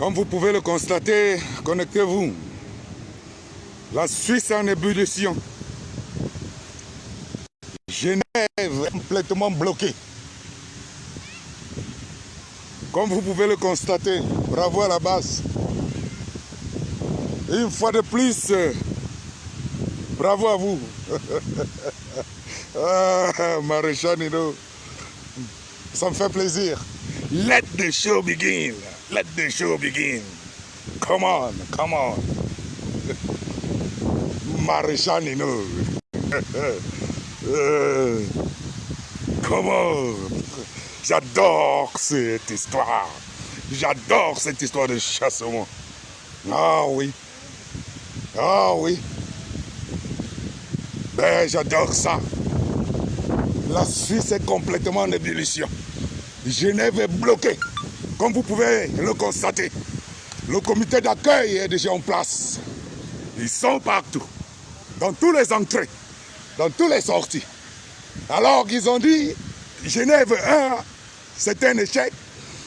Comme vous pouvez le constater, connectez-vous. La Suisse en ébullition. Genève est complètement bloquée. Comme vous pouvez le constater, bravo à la base. Une fois de plus, bravo à vous. Ah, Maréchal Nino, ça me fait plaisir. Let the show begin. Let the show begin. Come on, come on. Maréchal Nino. Comment? J'adore cette histoire. J'adore cette histoire de chassement. Ah oui. Ah oui. Ben, j'adore ça. La Suisse est complètement en ébullition. Genève est bloquée. Comme vous pouvez le constater. Le comité d'accueil est déjà en place. Ils sont partout. Dans toutes les entrées. Dans toutes les sorties. Alors qu'ils ont dit, Genève 1, c'était un échec.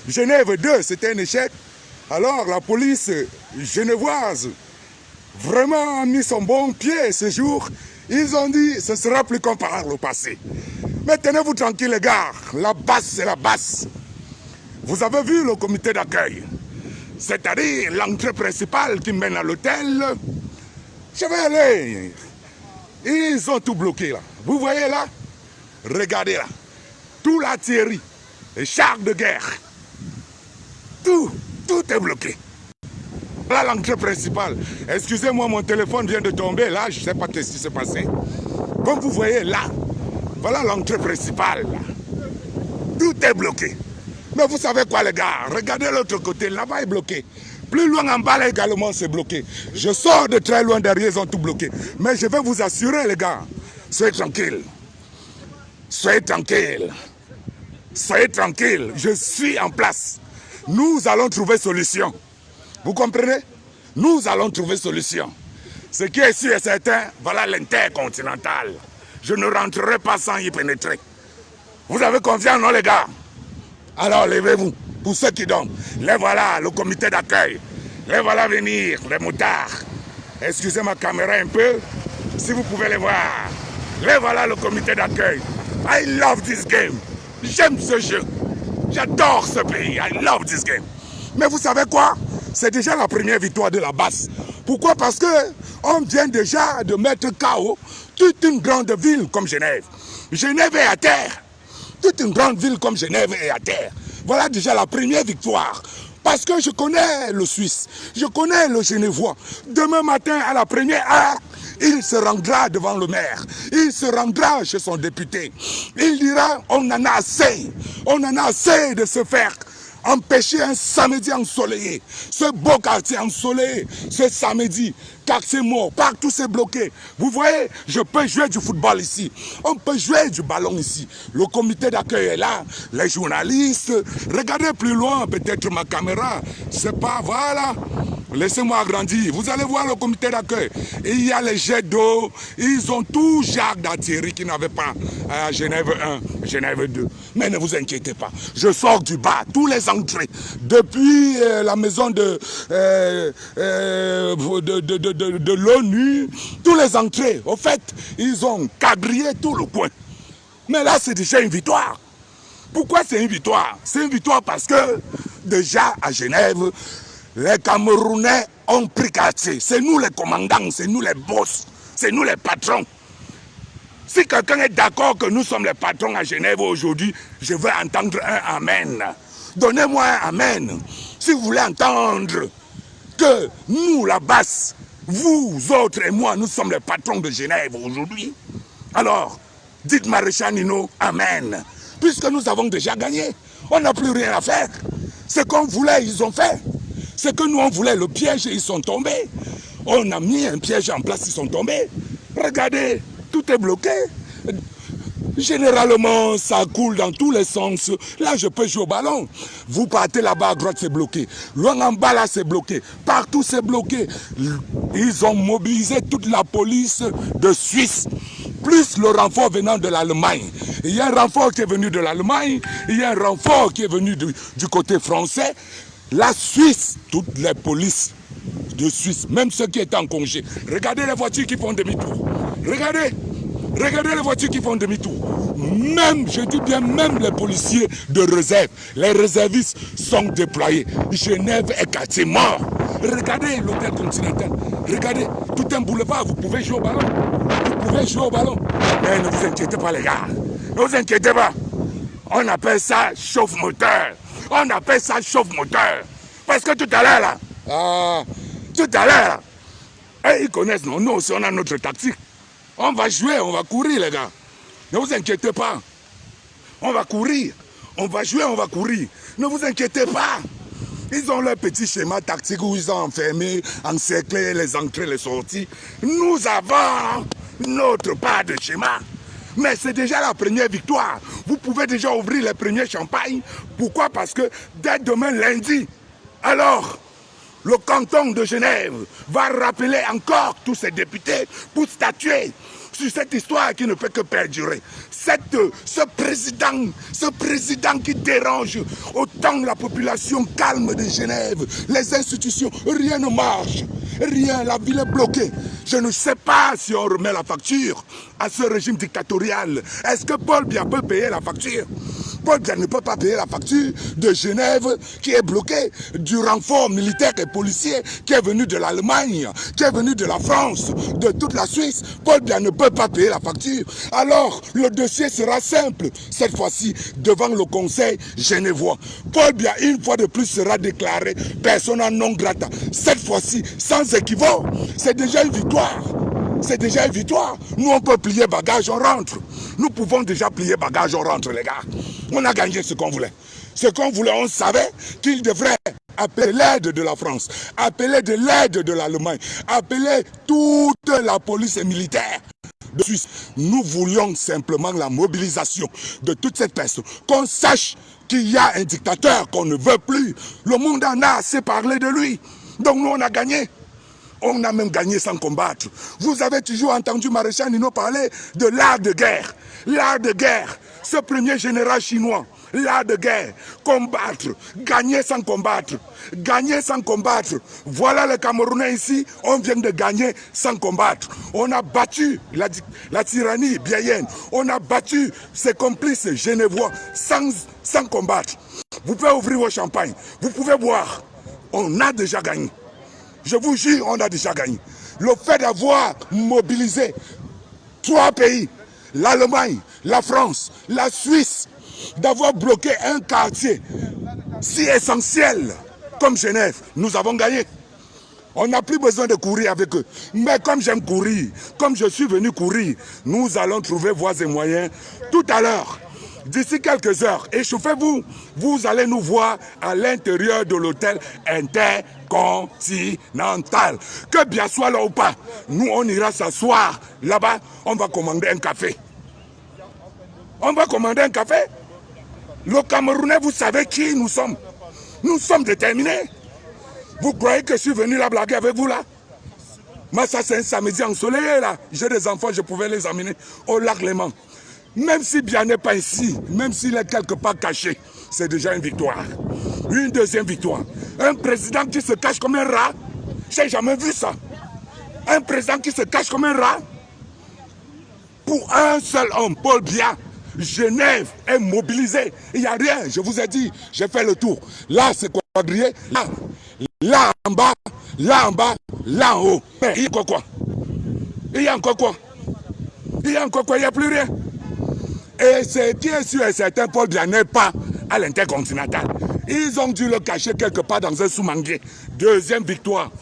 Genève 2, c'était un échec. Alors la police genevoise vraiment a mis son bon pied ce jour. Ils ont dit, ce sera plus comme par le passé. Mais tenez-vous tranquille les gars, la basse c'est la basse. Vous avez vu le comité d'accueil, c'est-à-dire l'entrée principale qui mène à l'hôtel. Je vais aller. Ils ont tout bloqué là. Vous voyez là? Regardez là. Tout l'artillerie, les chars de guerre. Tout est bloqué. Là l'entrée principale. Excusez-moi, mon téléphone vient de tomber là, je ne sais pas ce qui s'est passé. Comme vous voyez là, voilà l'entrée principale. Là. Tout est bloqué. Mais vous savez quoi les gars? Regardez l'autre côté, là-bas est bloqué. Plus loin en bas là également c'est bloqué. Je sors de très loin derrière, ils ont tout bloqué. Mais je vais vous assurer les gars, soyez tranquilles. Soyez tranquilles. Soyez tranquilles, je suis en place. Nous allons trouver solution. Vous comprenez? Nous allons trouver solution. Ce qui est sûr et certain, voilà l'intercontinental. Je ne rentrerai pas sans y pénétrer. Vous avez confiance, non les gars? Alors levez-vous, pour ceux qui dorment. Les voilà, le comité d'accueil. Les voilà venir, les motards. Excusez ma caméra un peu, si vous pouvez les voir. Les voilà, le comité d'accueil. I love this game. J'aime ce jeu. J'adore ce pays. I love this game. Mais vous savez quoi? C'est déjà la première victoire de la base. Pourquoi? Parce que on vient déjà de mettre KO toute une grande ville comme Genève. Genève est à terre. Toute une grande ville comme Genève est à terre. Voilà déjà la première victoire. Parce que je connais le Suisse, je connais le Genevois. Demain matin, à la première heure, il se rendra devant le maire. Il se rendra chez son député. Il dira, on en a assez. On en a assez de se faire empêcher un samedi ensoleillé. Ce beau quartier ensoleillé, ce samedi, car c'est mort, partout c'est bloqué. Vous voyez, je peux jouer du football ici. On peut jouer du ballon ici. Le comité d'accueil est là, les journalistes. Regardez plus loin, peut-être ma caméra. C'est pas, voilà. Laissez-moi agrandir. Vous allez voir le comité d'accueil. Il y a les jets d'eau. Ils ont tout genre d'artillerie qu'ils n'avaient pas à Genève 1, Genève 2. Mais ne vous inquiétez pas. Je sors du bas. Tous les entrées. Depuis la maison de l'ONU. Tous les entrées. Au fait, ils ont quadrillé tout le coin. Mais là, c'est déjà une victoire. Pourquoi c'est une victoire? C'est une victoire parce que déjà à Genève, les Camerounais ont pris quartier. C'est nous les commandants, c'est nous les boss, c'est nous les patrons. Si quelqu'un est d'accord que nous sommes les patrons à Genève aujourd'hui, je veux entendre un amen. Donnez-moi un amen. Si vous voulez entendre que nous, la basse, vous autres et moi, nous sommes les patrons de Genève aujourd'hui, alors dites Maréchal Nino, amen. Puisque nous avons déjà gagné, on n'a plus rien à faire. Ce qu'on voulait, ils ont fait. Ce que nous on voulait, le piège, ils sont tombés. On a mis un piège en place, ils sont tombés. Regardez, tout est bloqué. Généralement, ça coule dans tous les sens. Là, je peux jouer au ballon. Vous partez là-bas à droite, c'est bloqué. Loin en bas, là, c'est bloqué. Partout, c'est bloqué. Ils ont mobilisé toute la police de Suisse, plus le renfort venant de l'Allemagne. Il y a un renfort qui est venu de l'Allemagne, il y a un renfort qui est venu du côté français. La Suisse, toutes les polices de Suisse, même ceux qui étaient en congé, regardez les voitures qui font demi-tour. Regardez les voitures qui font demi-tour. Même, je dis bien, même les policiers de réserve, les réservistes sont déployés. Genève est quartier mort. Regardez l'hôtel Continental. Regardez, tout un boulevard, vous pouvez jouer au ballon. Vous pouvez jouer au ballon. Mais ne vous inquiétez pas les gars. Ne vous inquiétez pas. On appelle ça chauffe-moteur. On appelle ça chauffe-moteur. Parce que tout à l'heure là, ils connaissent, non, nous aussi on a notre tactique. On va jouer, on va courir les gars. Ne vous inquiétez pas. On va courir. On va jouer, on va courir. Ne vous inquiétez pas. Ils ont leur petit schéma tactique où ils ont enfermé, encerclé les entrées, les sorties. Nous avons notre part de schéma. Mais c'est déjà la première victoire. Vous pouvez déjà ouvrir les premiers champagnes. Pourquoi? Parce que dès demain lundi, alors, le canton de Genève va rappeler encore tous ses députés pour statuer sur cette histoire qui ne fait que perdurer. Ce président qui dérange autant la population calme de Genève, les institutions, rien ne marche. Rien, la ville est bloquée. Je ne sais pas si on remet la facture à ce régime dictatorial. Est-ce que Paul Biya peut payer la facture? Paul Biya ne peut pas payer la facture de Genève qui est bloquée, du renfort militaire et policier qui est venu de l'Allemagne, qui est venu de la France, de toute la Suisse. Paul Biya ne peut pas payer la facture. Alors, le dossier sera simple, cette fois-ci, devant le Conseil genevois. Paul Biya, une fois de plus, sera déclaré persona non grata. Cette fois-ci, sans équivoque, c'est déjà une victoire. C'est déjà une victoire. Nous, on peut plier bagage, on rentre. Nous pouvons déjà plier bagage, on rentre, les gars. On a gagné ce qu'on voulait. Ce qu'on voulait, on savait qu'il devrait appeler l'aide de la France, appeler de l'aide de l'Allemagne, appeler toute la police militaire de Suisse. Nous voulions simplement la mobilisation de toutes ces personnes. Qu'on sache qu'il y a un dictateur qu'on ne veut plus. Le monde en a assez parlé de lui. Donc nous, on a gagné. On a même gagné sans combattre. Vous avez toujours entendu Maréchal Nino parler de l'art de guerre. L'art de guerre, ce premier général chinois, l'art de guerre, combattre, gagner sans combattre, gagner sans combattre. Voilà les Camerounais ici, on vient de gagner sans combattre. On a battu la tyrannie biaïenne, on a battu ses complices genevois sans combattre. Vous pouvez ouvrir vos champagnes, vous pouvez boire. On a déjà gagné. Je vous jure, on a déjà gagné. Le fait d'avoir mobilisé 3 pays, l'Allemagne, la France, la Suisse, d'avoir bloqué un quartier si essentiel comme Genève, nous avons gagné. On n'a plus besoin de courir avec eux. Mais comme j'aime courir, comme je suis venu courir, nous allons trouver voies et moyens tout à l'heure. D'ici quelques heures, échauffez-vous. Vous allez nous voir à l'intérieur de l'hôtel Intercontinental. Que bien soit là ou pas, nous on ira s'asseoir là-bas, on va commander un café. On va commander un café. Le Camerounais, vous savez qui nous sommes. Nous sommes déterminés. Vous croyez que je suis venu là blaguer avec vous là? Moi ça c'est un samedi ensoleillé là. J'ai des enfants, je pouvais les emmener au lac Léman. Même si Biya n'est pas ici, même s'il est quelque part caché, c'est déjà une victoire. Une deuxième victoire. Un président qui se cache comme un rat, j'ai jamais vu ça. Un président qui se cache comme un rat. Pour un seul homme, Paul Biya, Genève est mobilisée. Il n'y a rien, je vous ai dit, j'ai fait le tour. Là, c'est quadrillé, là en bas, là en bas, là en haut. Mais il y a encore quoi? Il y a encore quoi? Il y a encore quoi? Il n'y a plus rien. Et ce qui est sûr et certain, Paul Biya n'est pas à l'Intercontinental. Ils ont dû le cacher quelque part dans un sous-manguier. Deuxième victoire.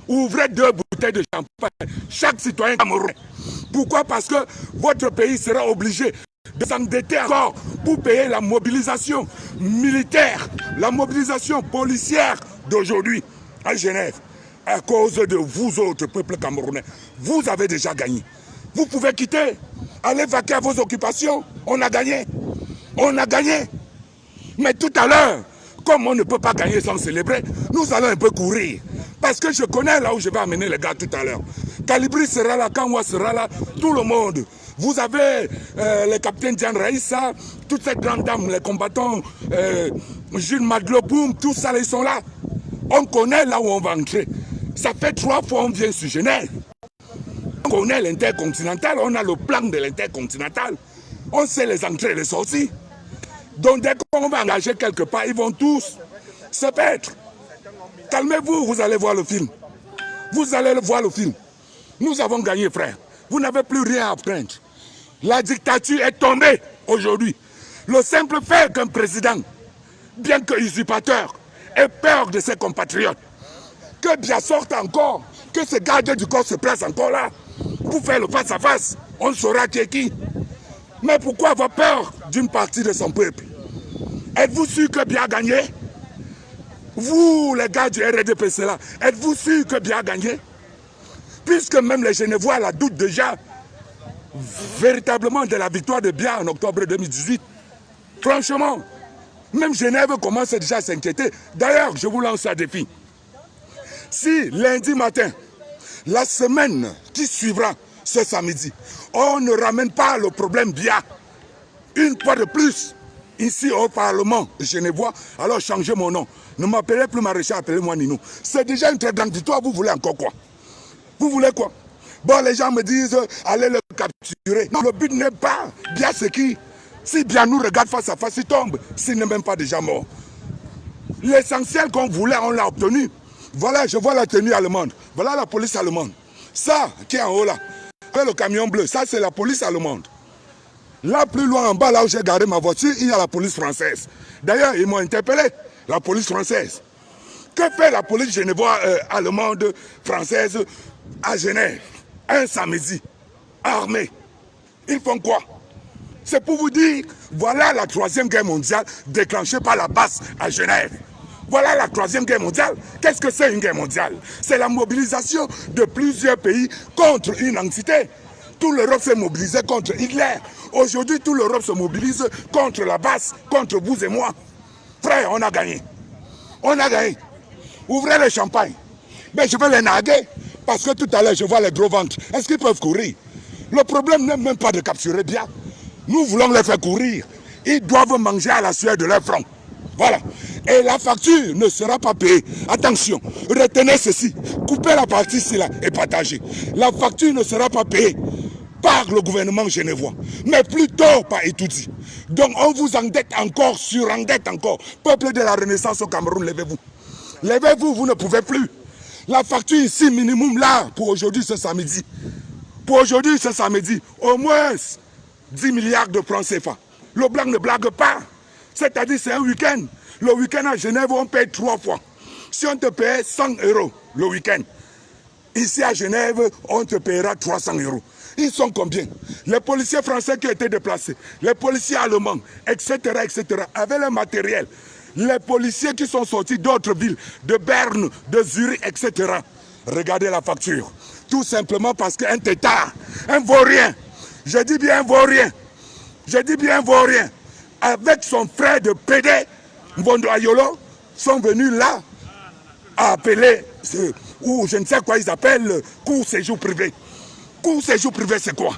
Ouvrez 2 bouteilles de champagne. Chaque citoyen camerounais. Pourquoi? Parce que votre pays sera obligé de s'endetter encore pour payer la mobilisation militaire, la mobilisation policière d'aujourd'hui à Genève. À cause de vous autres, peuple camerounais. Vous avez déjà gagné. Vous pouvez quitter. Allez vaquer à vos occupations. On a gagné. On a gagné. Mais tout à l'heure, comme on ne peut pas gagner sans célébrer, nous allons un peu courir. Parce que je connais là où je vais amener les gars tout à l'heure. Calibri sera là, Kanwa sera là, tout le monde. Vous avez le capitaine Diane Raïssa, toutes ces grandes dames, les combattants, Jules Madloboum, tout ça, ils sont là. On connaît là où on va entrer. Ça fait 3 fois qu'on vient sur Genève. On connaît l'intercontinental, on a le plan de l'intercontinental. On sait les entrées et les sorties. Donc dès qu'on va engager quelque part, ils vont tous se perdre. Calmez-vous, vous allez voir le film. Vous allez voir le film. Nous avons gagné, frère. Vous n'avez plus rien à craindre. La dictature est tombée aujourd'hui. Le simple fait qu'un président, bien que usurpateur, ait peur de ses compatriotes, que bien sorte encore, que ce garde du corps se place encore là, pour faire le face-à-face, on saura qui est qui. Mais pourquoi avoir peur d'une partie de son peuple? Êtes-vous sûr que bien a gagné? Vous, les gars du RDPC là, êtes-vous sûr que bien a gagné? Puisque même les Genevois la doutent déjà véritablement de la victoire de Biya en octobre 2018. Franchement, même Genève commence déjà à s'inquiéter. D'ailleurs, je vous lance un défi. Si lundi matin, la semaine qui suivra ce samedi, on ne ramène pas le problème Biya une fois de plus ici au Parlement genevois, alors changez mon nom. Ne m'appelez plus Maréchal, appelez-moi Nino. C'est déjà une très grande victoire, vous voulez encore quoi? Vous voulez quoi? Bon, les gens me disent, allez le capturer. Non, le but n'est pas Biya c'est qui. Si Biya nous regarde face à face, il tombe. S'il n'est même pas déjà mort. L'essentiel qu'on voulait, on l'a obtenu. Voilà, je vois la tenue allemande. Voilà la police allemande. Ça, qui est en haut là, avec le camion bleu, ça c'est la police allemande. Là, plus loin en bas, là où j'ai garé ma voiture, il y a la police française. D'ailleurs, ils m'ont interpellé, la police française. Que fait la police genevoise, allemande, française à Genève, un samedi, armée? Ils font quoi? C'est pour vous dire, voilà la 3e guerre mondiale déclenchée par la base à Genève. Voilà la 3e guerre mondiale. Qu'est-ce que c'est une guerre mondiale? C'est la mobilisation de plusieurs pays contre une entité. Tout l'Europe s'est mobilisée contre Hitler. Aujourd'hui, toute l'Europe se mobilise contre la base, contre vous et moi. Frère, on a gagné. On a gagné. Ouvrez le champagne. Mais je vais les narguer. Parce que tout à l'heure, je vois les gros ventres. Est-ce qu'ils peuvent courir? Le problème n'est même pas de capturer Biya. Nous voulons les faire courir. Ils doivent manger à la sueur de leur front. Voilà. Et la facture ne sera pas payée. Attention, retenez ceci. Coupez la partie ici là et partagez. La facture ne sera pas payée par le gouvernement genevois, mais plutôt par Etoudi. Donc on vous endette encore, surendette encore. Peuple de la Renaissance au Cameroun, levez-vous. Levez-vous, vous ne pouvez plus. La facture ici, minimum là, pour aujourd'hui ce samedi. Pour aujourd'hui ce samedi, au moins 10 milliards de francs CFA. Le blanc ne blague pas. C'est-à-dire c'est un week-end. Le week-end à Genève, on paye 3 fois. Si on te paye 100 € le week-end, ici à Genève, on te paiera 300 €. Ils sont combien? Les policiers français qui ont été déplacés, les policiers allemands, etc., avec le matériel. Les policiers qui sont sortis d'autres villes, de Berne, de Zurich, etc. Regardez la facture. Tout simplement parce qu'un tétard, un vaurien, je dis bien un vaurien, je dis bien un vaurien, avec son frère de PD, Mbondo Ayolo, sont venus là à appeler, ou je ne sais quoi ils appellent, cours séjour privé. Cours séjour privé, c'est quoi?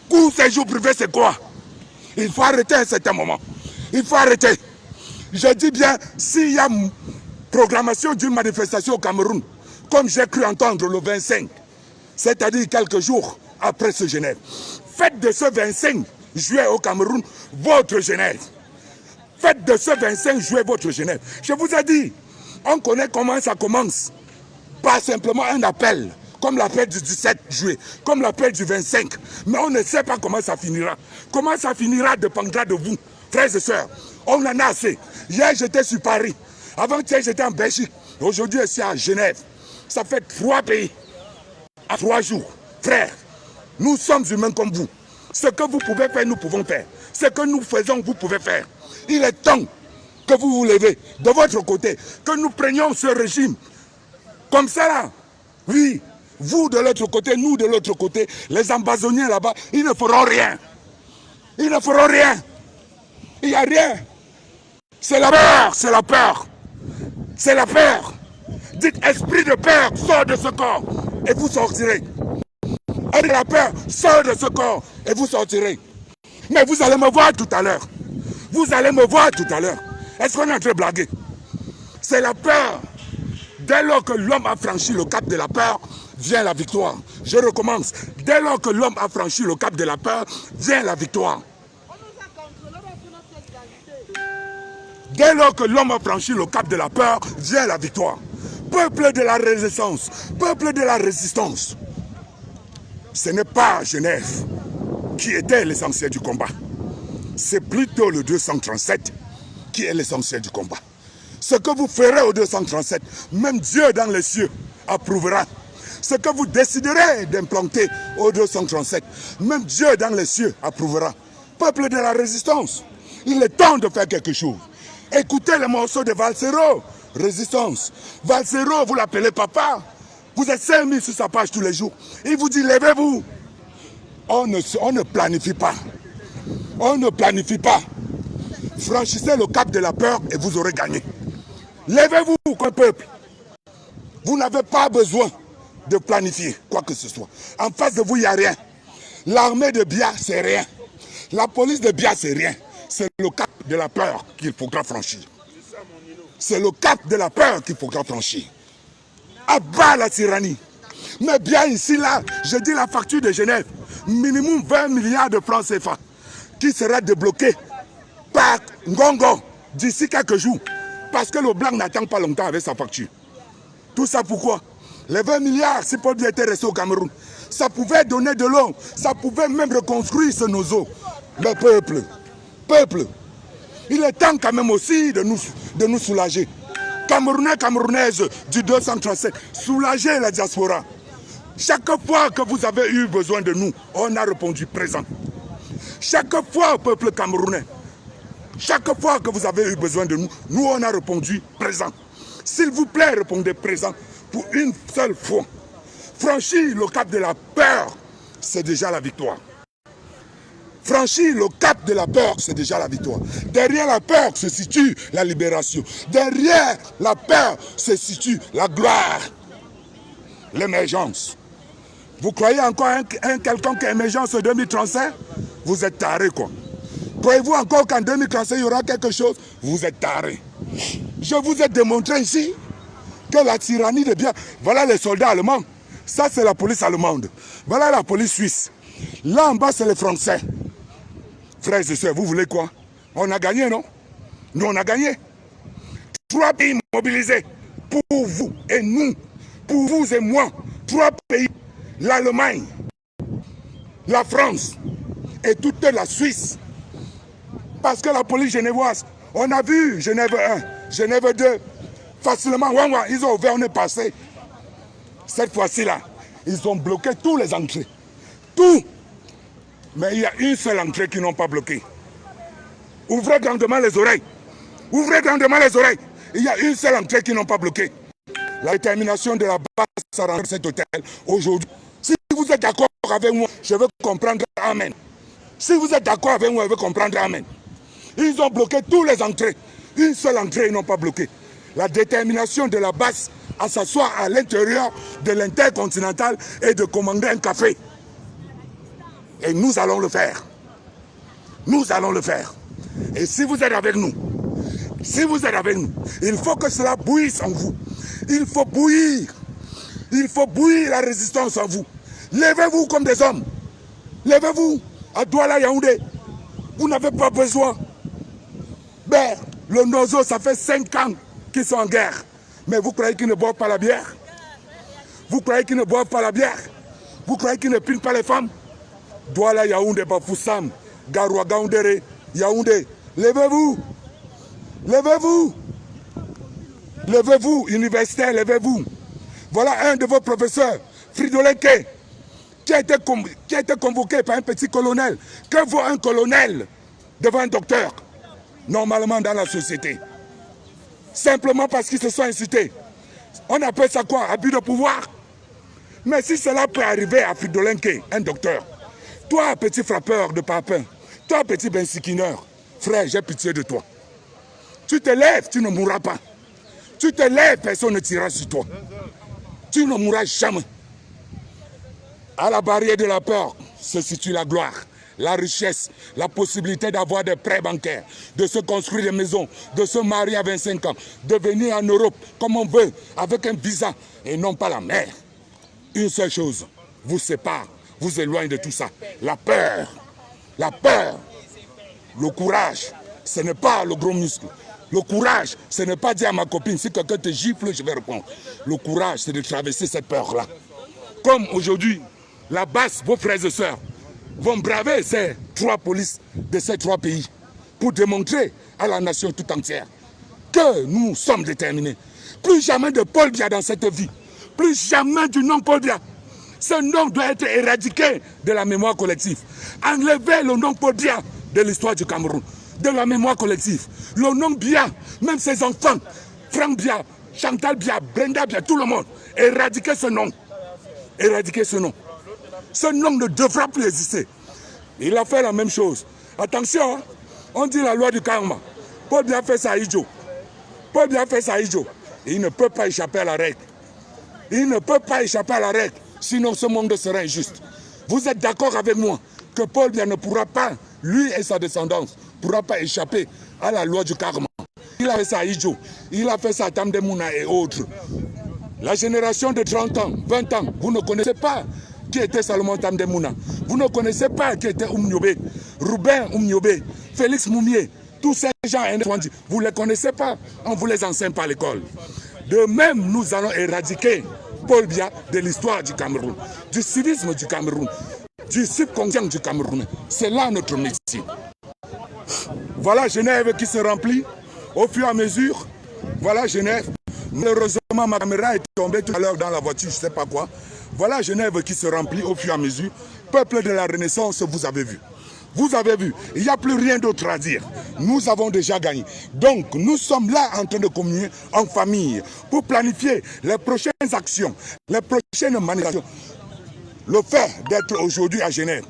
Cours séjour privé, c'est quoi? Il faut arrêter à un certain moment. Il faut arrêter. Je dis bien, s'il y a programmation d'une manifestation au Cameroun, comme j'ai cru entendre le 25, c'est-à-dire quelques jours après ce Genève, faites de ce 25 juillet au Cameroun votre Genève. Faites de ce 25 juillet votre Genève. Je vous ai dit, on connaît comment ça commence. Pas simplement un appel, comme l'appel du 17 juillet, comme l'appel du 25. Mais on ne sait pas comment ça finira. Comment ça finira dépendra de vous, frères et sœurs. On en a assez. Hier, j'étais sur Paris. Avant-hier, j'étais en Belgique. Aujourd'hui, je suis à Genève. Ça fait 3 pays à 3 jours. Frères, nous sommes humains comme vous. Ce que vous pouvez faire, nous pouvons faire. Ce que nous faisons, vous pouvez faire. Il est temps que vous vous levez de votre côté, que nous prenions ce régime. Comme ça là, oui, vous de l'autre côté, nous de l'autre côté, les ambazoniens là-bas, ils ne feront rien. Ils ne feront rien. Il n'y a rien. C'est la peur, c'est la peur. C'est la peur. Dites esprit de peur, sors de ce corps et vous sortirez. Avec la peur, sors de ce corps et vous sortirez. Mais vous allez me voir tout à l'heure. Vous allez me voir tout à l'heure. Est-ce qu'on est en train de blaguer? C'est la peur. Dès lors que l'homme a franchi le cap de la peur, vient la victoire. Je recommence. Dès lors que l'homme a franchi le cap de la peur, vient la victoire. Dès lors que l'homme a franchi le cap de la peur, vient la victoire. Peuple de la résistance, peuple de la résistance. Ce n'est pas Genève qui était l'essentiel du combat. C'est plutôt le 237 qui est l'essentiel du combat. Ce que vous ferez au 237, même Dieu dans les cieux approuvera. Ce que vous déciderez d'implanter au 237, même Dieu dans les cieux approuvera. Peuple de la résistance, il est temps de faire quelque chose. Écoutez le morceau de Valsero, résistance. Valsero, vous l'appelez papa. Vous êtes 5000 sur sa page tous les jours. Il vous dit, levez-vous. On ne planifie pas. On ne planifie pas. Franchissez le cap de la peur et vous aurez gagné. Levez-vous comme peuple. Vous n'avez pas besoin de planifier quoi que ce soit. En face de vous, il n'y a rien. L'armée de Bia, c'est rien. La police de Bia, c'est rien. C'est le cap de la peur qu'il faudra franchir. C'est le cap de la peur qu'il faudra franchir. Abat la tyrannie. Mais bien ici, là, je dis la facture de Genève. Minimum 20 milliards de francs CFA qui sera débloqué par Ngongo d'ici quelques jours. Parce que le blanc n'attend pas longtemps avec sa facture. Tout ça pourquoi? Les 20 milliards, si Paul Biya était resté au Cameroun, ça pouvait donner de l'eau, ça pouvait même reconstruire ce nozo. Mais peuple, il est temps quand même aussi de nous soulager. Camerounais, Camerounaises du 237, soulagez la diaspora. Chaque fois que vous avez eu besoin de nous, on a répondu présent. Chaque fois, peuple camerounais, chaque fois que vous avez eu besoin de nous, nous on a répondu présent. S'il vous plaît, répondez présent pour une seule fois. Franchir le cap de la peur, c'est déjà la victoire. Franchir le cap de la peur, c'est déjà la victoire. Derrière la peur se situe la libération. Derrière la peur se situe la gloire, l'émergence. Vous croyez encore un quelconque émergence en 2035? Vous êtes taré quoi. Croyez-vous encore qu'en 2035 il y aura quelque chose? Vous êtes taré. Je vous ai démontré ici que la tyrannie de bien. Voilà les soldats allemands. Ça c'est la police allemande. Voilà la police suisse. Là en bas c'est les Français. Frères et sœurs, vous voulez quoi? On a gagné, non? Nous, on a gagné. 3 pays mobilisés pour vous et nous, pour vous et moi. 3 pays, l'Allemagne, la France et toute la Suisse. Parce que la police genevoise, on a vu Genève 1, Genève 2, facilement, ils ont ouvert, on est passé. Cette fois-ci-là, ils ont bloqué tous les entrées. Tout. Mais il y a une seule entrée qu'ils n'ont pas bloquée. Ouvrez grandement les oreilles. Ouvrez grandement les oreilles. Il y a une seule entrée qu'ils n'ont pas bloquée. La détermination de la base à rentrer cet hôtel aujourd'hui. Si vous êtes d'accord avec moi, je veux comprendre Amen. Si vous êtes d'accord avec moi, je veux comprendre Amen. Ils ont bloqué toutes les entrées. Une seule entrée, ils n'ont pas bloqué. La détermination de la base à s'asseoir à l'intérieur de l'intercontinental et de commander un café. Et nous allons le faire. Nous allons le faire. Et si vous êtes avec nous, il faut que cela bouillisse en vous. Il faut bouillir. Il faut bouillir la résistance en vous. Levez-vous comme des hommes. Levez-vous à Douala Yaoundé. Vous n'avez pas besoin. Ben, le Nozo, ça fait 5 ans qu'ils sont en guerre. Mais vous croyez qu'ils ne boivent pas la bière? Vous croyez qu'ils ne boivent pas la bière? Vous croyez qu'ils ne pinent pas les femmes? Douala Yaoundé, Bafoussam, Garoua Gaoundéré, Yaoundé. Levez-vous. Levez-vous. Levez-vous, universitaires, levez-vous. Voilà un de vos professeurs, Fridolenke, qui a été convoqué par un petit colonel. Que vaut un colonel devant un docteur, normalement dans la société? Simplement parce qu'ils se sont incités. On appelle ça quoi? Abus de pouvoir. Mais si cela peut arriver à Fridolenke, un docteur, toi, petit frappeur de papin, toi, petit bensikineur, frère, j'ai pitié de toi. Tu te lèves, tu ne mourras pas. Tu te lèves, personne ne tirera sur toi. Tu ne mourras jamais. À la barrière de la peur se situe la gloire. la richesse, la possibilité d'avoir des prêts bancaires, de se construire des maisons, de se marier à 25 ans, de venir en Europe comme on veut, avec un visa et non pas la mer. Une seule chose vous sépare, vous éloigne de tout ça. La peur. La peur. Le courage, ce n'est pas le gros muscle. Le courage, ce n'est pas dire à ma copine, si quelqu'un te gifle, je vais répondre. Le courage, c'est de traverser cette peur-là. Comme aujourd'hui, la base, vos frères et sœurs, vont braver ces 3 polices de ces 3 pays pour démontrer à la nation tout entière que nous sommes déterminés. Plus jamais de Paul Biya dans cette vie. Plus jamais du nom Paul Biya. Ce nom doit être éradiqué de la mémoire collective. Enlevez le nom Paul Biya de l'histoire du Cameroun, de la mémoire collective. Le nom Biya, même ses enfants, Franck Biya, Chantal Biya, Brenda Biya, tout le monde, éradiquez ce nom. Éradiquez ce nom. Ce nom ne devra plus exister. Il a fait la même chose. Attention, on dit la loi du karma. Paul Biya fait ça à Idjo. Paul Biya fait ça à Idjo. Il ne peut pas échapper à la règle. Il ne peut pas échapper à la règle. Sinon, ce monde sera injuste. Vous êtes d'accord avec moi que Paul Biya ne pourra pas, lui et sa descendance, ne pourra pas échapper à la loi du karma. Il a fait ça à Idjo. Il a fait ça à Tamdemouna et autres. La génération de 30 ans, 20 ans, vous ne connaissez pas qui était Salomon Tamdemouna. Vous ne connaissez pas qui était Oumniobé, Rouben Oumniobé, Félix Moumié. Tous ces gens, vous ne les connaissez pas, on ne vous les enseigne pas à l'école. De même, nous allons éradiquer Paul Biya de l'histoire du Cameroun, du civisme du Cameroun, du subconscient du Cameroun. C'est là notre métier. Voilà Genève qui se remplit au fur et à mesure. Voilà Genève. Malheureusement, ma caméra est tombée tout à l'heure dans la voiture, je ne sais pas quoi. Voilà Genève qui se remplit au fur et à mesure. Peuple de la Renaissance, vous avez vu. Vous avez vu, il n'y a plus rien d'autre à dire. Nous avons déjà gagné. Donc, nous sommes là en train de communier en famille pour planifier les prochaines actions, les prochaines manifestations. Le fait d'être aujourd'hui à Genève,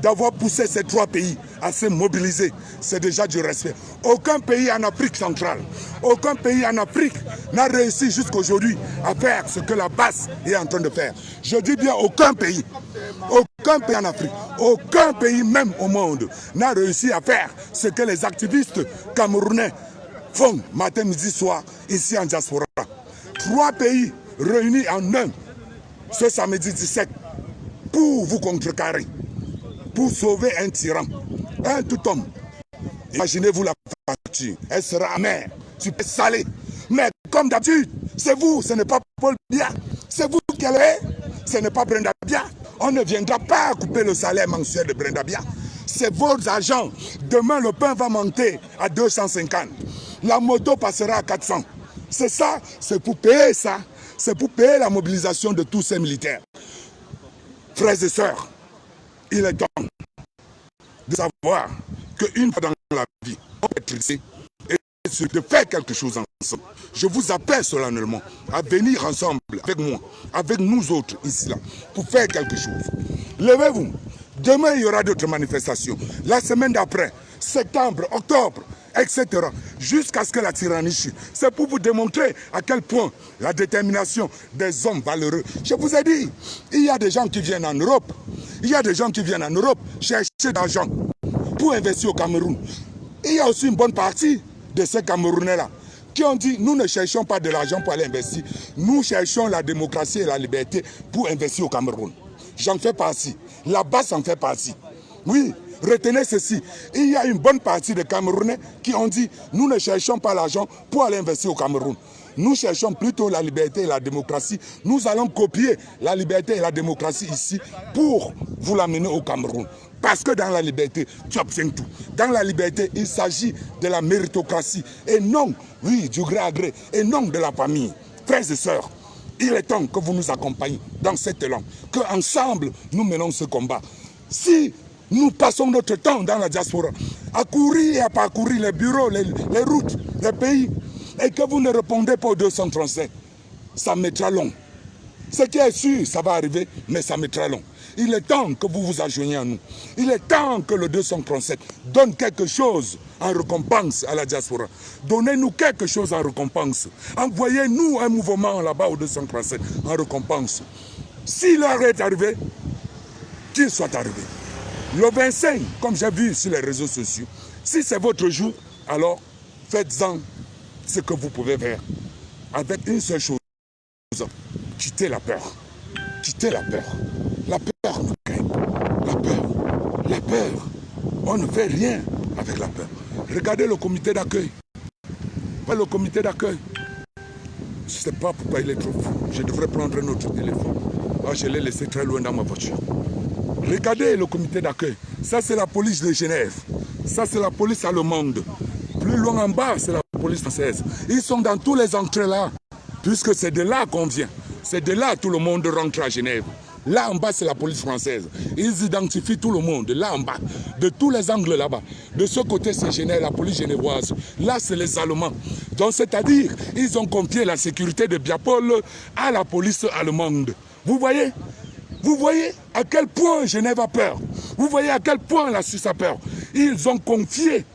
d'avoir poussé ces 3 pays à se mobiliser, c'est déjà du respect. Aucun pays en Afrique centrale, aucun pays en Afrique n'a réussi jusqu'aujourd'hui à faire ce que la base est en train de faire. Je dis bien aucun pays. Aucun pays en Afrique, aucun pays même au monde n'a réussi à faire ce que les activistes camerounais font matin, midi, soir, ici en diaspora. 3 pays réunis en un ce samedi 17 pour vous contrecarrer, pour sauver un tyran, un tout homme. Imaginez-vous la facture, elle sera amère, super salée. Mais comme d'habitude, c'est vous, ce n'est pas Paul Biya, c'est vous qui allez, ce n'est pas Brenda Biya. On ne viendra pas couper le salaire mensuel de Brenda Biya. C'est vos agents. Demain, le pain va monter à 250. La moto passera à 400. C'est ça, c'est pour payer ça. C'est pour payer la mobilisation de tous ces militaires. Frères et sœurs, il est temps de savoir qu'une fois dans la vie, on peut être triste et de faire quelque chose ensemble. Je vous appelle solennellement à venir ensemble avec moi, avec nous autres ici, là, pour faire quelque chose. Levez-vous. Demain, il y aura d'autres manifestations. La semaine d'après, septembre, octobre, etc. Jusqu'à ce que la tyrannie chute. C'est pour vous démontrer à quel point la détermination des hommes valeureux. Je vous ai dit, il y a des gens qui viennent en Europe. Il y a des gens qui viennent en Europe chercher de l'argent pour investir au Cameroun. Il y a aussi une bonne partie de ces Camerounais-là qui ont dit, nous ne cherchons pas de l'argent pour aller investir. Nous cherchons la démocratie et la liberté pour investir au Cameroun. J'en fais partie. La base en fait partie. Oui, retenez ceci. Il y a une bonne partie des Camerounais qui ont dit, nous ne cherchons pas l'argent pour aller investir au Cameroun. Nous cherchons plutôt la liberté et la démocratie. Nous allons copier la liberté et la démocratie ici pour vous l'amener au Cameroun. Parce que dans la liberté, tu obtiens tout. Dans la liberté, il s'agit de la méritocratie et non, oui, du gré à gré, et non de la famille. Frères et sœurs, il est temps que vous nous accompagniez dans cet élan, qu'ensemble nous menons ce combat. Si nous passons notre temps dans la diaspora à courir et à parcourir les bureaux, les routes, les pays, et que vous ne répondez pas aux 237, ça mettra long. Ce qui est sûr, ça va arriver, mais ça mettra long. Il est temps que vous vous adjoigniez à nous. Il est temps que le 237 donne quelque chose en récompense à la diaspora. Donnez-nous quelque chose en récompense. Envoyez-nous un mouvement là-bas au 237 en récompense. Si l'heure est arrivée, qu'il soit arrivé. Le 25, comme j'ai vu sur les réseaux sociaux, si c'est votre jour, alors faites-en ce que vous pouvez faire. Avec une seule chose, quittez la peur. Quittez la peur. La peur nous gagne. La peur. La peur. On ne fait rien avec la peur. Regardez le comité d'accueil. Le comité d'accueil. Je ne sais pas pourquoi il est trop fou. Je devrais prendre un autre téléphone. Moi, je l'ai laissé très loin dans ma voiture. Regardez le comité d'accueil. Ça, c'est la police de Genève. Ça, c'est la police allemande. Plus loin en bas, c'est la police française. Ils sont dans tous les entrées là. Puisque c'est de là qu'on vient. C'est de là que tout le monde rentre à Genève. Là en bas, c'est la police française. Ils identifient tout le monde, là en bas, de tous les angles là-bas. De ce côté, c'est Genève, la police genevoise. Là, c'est les Allemands. Donc, c'est-à-dire, ils ont confié la sécurité de Biapol à la police allemande. Vous voyez? Vous voyez à quel point Genève a peur. Vous voyez à quel point la Suisse a peur. Ils ont confié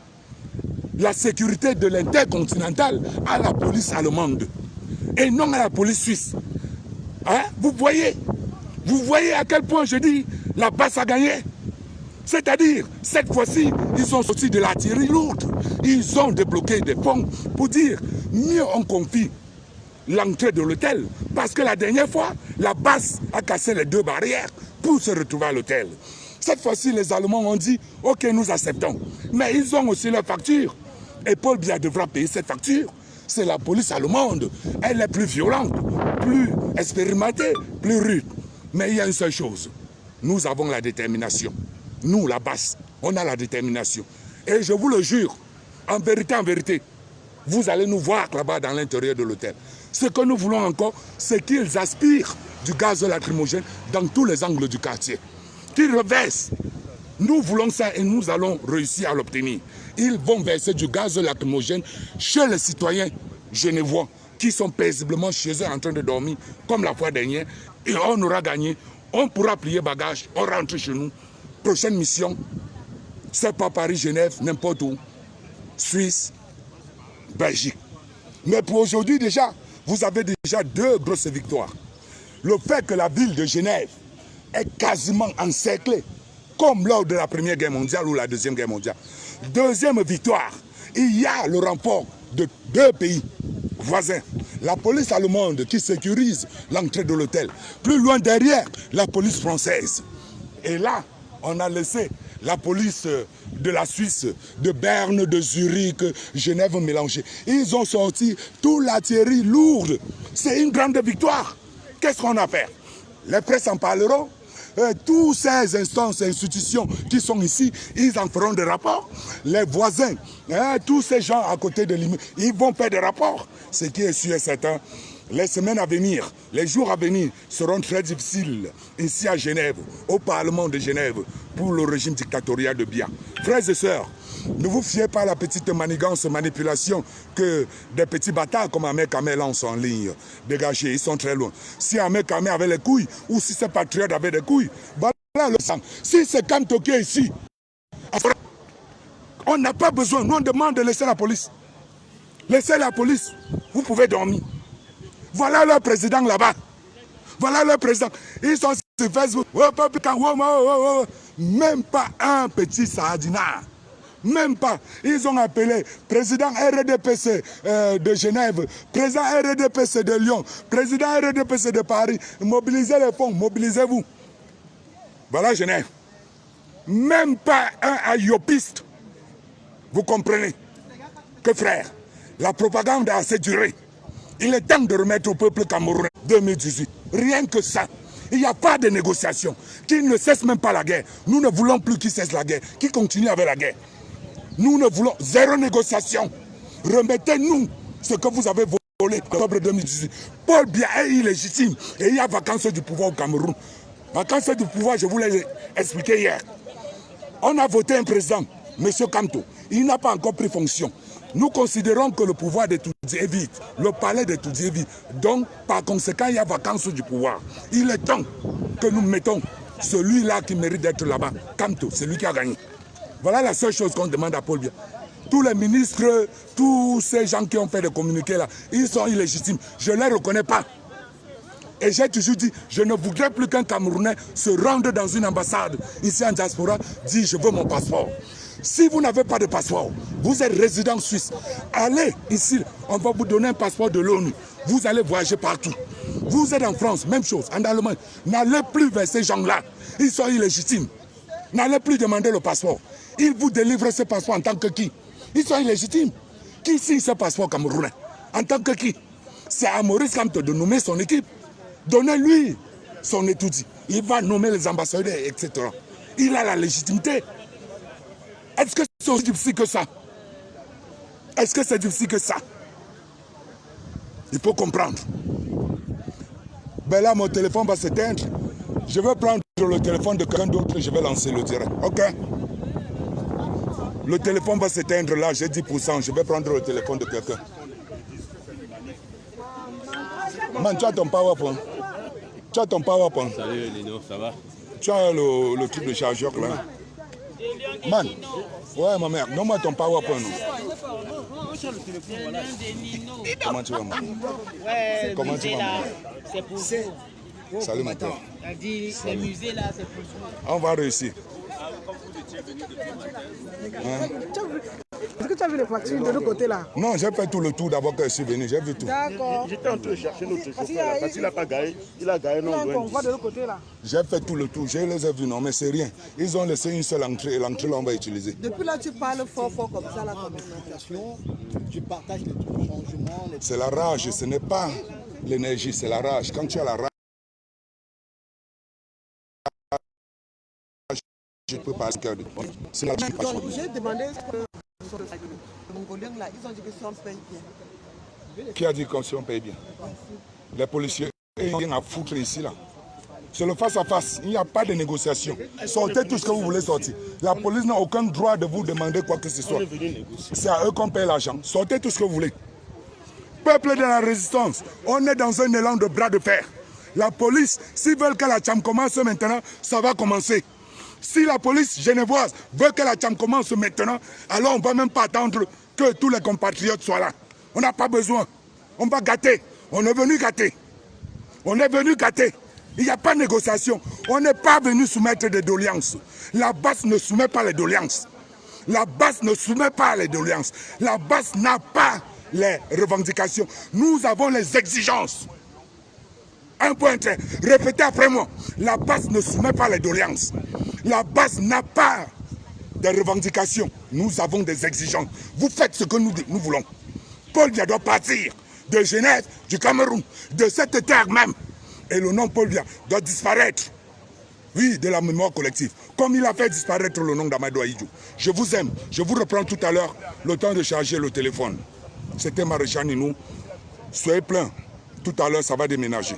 la sécurité de l'intercontinental à la police allemande et non à la police suisse. Hein? Vous voyez à quel point je dis la basse a gagné. C'est-à-dire, cette fois-ci, ils ont sorti de l'artillerie lourde. Ils ont débloqué des fonds pour dire, mieux on confie l'entrée de l'hôtel. Parce que la dernière fois, la basse a cassé les 2 barrières pour se retrouver à l'hôtel. Cette fois-ci, les Allemands ont dit, ok, nous acceptons. Mais ils ont aussi leur facture. Et Paul Biya devra payer cette facture. C'est la police allemande. Elle est plus violente, plus expérimentée, plus rude. Mais il y a une seule chose. Nous avons la détermination. Nous, la basse, on a la détermination. Et je vous le jure, en vérité, vous allez nous voir là-bas dans l'intérieur de l'hôtel. Ce que nous voulons encore, c'est qu'ils aspirent du gaz lacrymogène dans tous les angles du quartier. Qu'ils reversent. Nous voulons ça et nous allons réussir à l'obtenir. Ils vont verser du gaz lacrymogène chez les citoyens genevois qui sont paisiblement chez eux en train de dormir comme la fois dernière. Et on aura gagné. On pourra plier bagage, on rentre chez nous. Prochaine mission, c'est pas Paris, Genève, n'importe où. Suisse, Belgique. Mais pour aujourd'hui déjà, vous avez déjà 2 grosses victoires. Le fait que la ville de Genève est quasiment encerclée, comme lors de la Première Guerre mondiale ou la Deuxième Guerre mondiale. Deuxième victoire, il y a le renfort de 2 pays voisins. La police allemande qui sécurise l'entrée de l'hôtel. Plus loin derrière, la police française. Et là, on a laissé la police de la Suisse, de Berne, de Zurich, Genève mélangée. Ils ont sorti toute l'artillerie lourde. C'est une grande victoire. Qu'est-ce qu'on a fait? Les presses en parleront. Toutes ces instances et institutions qui sont ici, ils en feront des rapports. Les voisins, tous ces gens à côté de l'immeuble, ils vont faire des rapports. Ce qui est sûr et certain, les semaines à venir, les jours à venir seront très difficiles ici à Genève, au Parlement de Genève, pour le régime dictatorial de Biya. Frères et sœurs, ne vous fiez pas à la petite manigance, manipulation que des petits bâtards comme Ahmed Kamel lancent en ligne. Dégagés, ils sont très loin. Si Ahmed Kamel avait les couilles, ou si ces patriotes avaient des couilles, voilà le sang. Si c'est Kamto qui est ici, on n'a pas besoin, nous on demande de laisser la police. Laissez la police, vous pouvez dormir. Voilà leur président là-bas. Voilà leur président. Ils sont sur Facebook. Même pas un petit sardinard. Même pas. Ils ont appelé président RDPC de Genève, président RDPC de Lyon, président RDPC de Paris. Mobilisez les fonds, mobilisez-vous. Voilà Genève. Même pas un ayopiste. Vous comprenez que frère, la propagande a assez duré. Il est temps de remettre au peuple camerounais 2018. Rien que ça. Il n'y a pas de négociation. Qu'il ne cesse même pas la guerre. Nous ne voulons plus qu'il cesse la guerre. Qu'il continue avec la guerre. Nous ne voulons zéro négociation. Remettez-nous ce que vous avez volé en octobre 2018. Paul Biya est illégitime. Et il y a vacances du pouvoir au Cameroun. Vacances du pouvoir, je vous l'ai expliqué hier. On a voté un président, M. Kamto. Il n'a pas encore pris fonction. Nous considérons que le pouvoir de Toudi est vide, le palais de Toudi est vide. Donc, par conséquent, il y a vacances du pouvoir. Il est temps que nous mettons celui-là qui mérite d'être là-bas, Kamto, c'est lui qui a gagné. Voilà la seule chose qu'on demande à Paul Biya. Tous les ministres, tous ces gens qui ont fait des communiqués là, ils sont illégitimes. Je ne les reconnais pas. Et j'ai toujours dit, je ne voudrais plus qu'un Camerounais se rende dans une ambassade ici en diaspora, dit je veux mon passeport. Si vous n'avez pas de passeport, vous êtes résident suisse, allez ici, on va vous donner un passeport de l'ONU. Vous allez voyager partout. Vous êtes en France, même chose, en Allemagne. N'allez plus vers ces gens-là. Ils sont illégitimes. N'allez plus demander le passeport. Ils vous délivrent ce passeport en tant que qui? Ils sont illégitimes. Qui signe ce passeport camerounais? En tant que qui? C'est à Maurice Kamto de nommer son équipe. Donnez-lui son étoudie. Il va nommer les ambassadeurs, etc. Il a la légitimité. Est-ce que c'est aussi difficile que ça? Est-ce que c'est difficile que ça? Il faut comprendre. Ben là, mon téléphone va s'éteindre. Je vais prendre le téléphone de quelqu'un d'autre et je vais lancer le direct. Ok? Le téléphone va s'éteindre là, j'ai 10%. Je vais prendre le téléphone de quelqu'un. Man, tu as ton PowerPoint. Tu as ton PowerPoint. Salut Lino, ça va? Tu as le truc de chargeur là. Man, ouais ma mère, donne-moi ton PowerPoint. Comment tu vas, moi? Comment tu vas, moi? C'est pour vous. Salut mon père. Elle dit, les musées là, c'est pour vous. On va réussir. Est-ce que tu as vu les factures de l'autre côté là? Non, j'ai fait tout le tour d'abord que je suis venu, j'ai vu tout. D'accord. J'étais en train de chercher notre chauffeur parce qu'il n'a pas gagné. Il a gagné non loin On va de l'autre côté là. J'ai fait tout le tour, je les ai vus, non mais c'est rien. Ils ont laissé une seule entrée et l'entrée là on va utiliser. Depuis là, tu parles fort comme ça là. Tu partages les changements. C'est la rage, ce n'est pas l'énergie, c'est la rage. Quand tu as la rage, je peux pas cœur de toi. C'est la rage. J'ai demandé les Mongoliens là, ils ont dit que si on paye bien. Qui a dit qu'on paye bien? Les policiers, ils n'ont rien à foutre ici là. C'est le face à face, il n'y a pas de négociation. Sortez tout ce que vous voulez sortir. La police n'a aucun droit de vous demander quoi que ce soit. C'est à eux qu'on paye l'argent. Sortez tout ce que vous voulez. Peuple de la résistance, on est dans un élan de bras de fer. La police, s'ils veulent que la tcham commence maintenant, ça va commencer. Si la police genevoise veut que la tcham commence maintenant, alors on ne va même pas attendre que tous les compatriotes soient là. On n'a pas besoin. On va gâter. On est venu gâter. On est venu gâter. Il n'y a pas de négociation. On n'est pas venu soumettre des doléances. La base ne soumet pas les doléances. La base ne soumet pas les doléances. La base n'a pas les revendications. Nous avons les exigences. Un point très. Répétez après moi. La base ne soumet pas les doléances. La base n'a pas de revendications. Nous avons des exigences. Vous faites ce que nous voulons. Paul Biya doit partir de Genève, du Cameroun, de cette terre même. Et le nom Paul Biya doit disparaître. Oui, de la mémoire collective. Comme il a fait disparaître le nom d'Amadou Ahidjo. Je vous aime. Je vous reprends tout à l'heure le temps de charger le téléphone. C'était Maréchal Ninou. Soyez plein. Tout à l'heure, ça va déménager.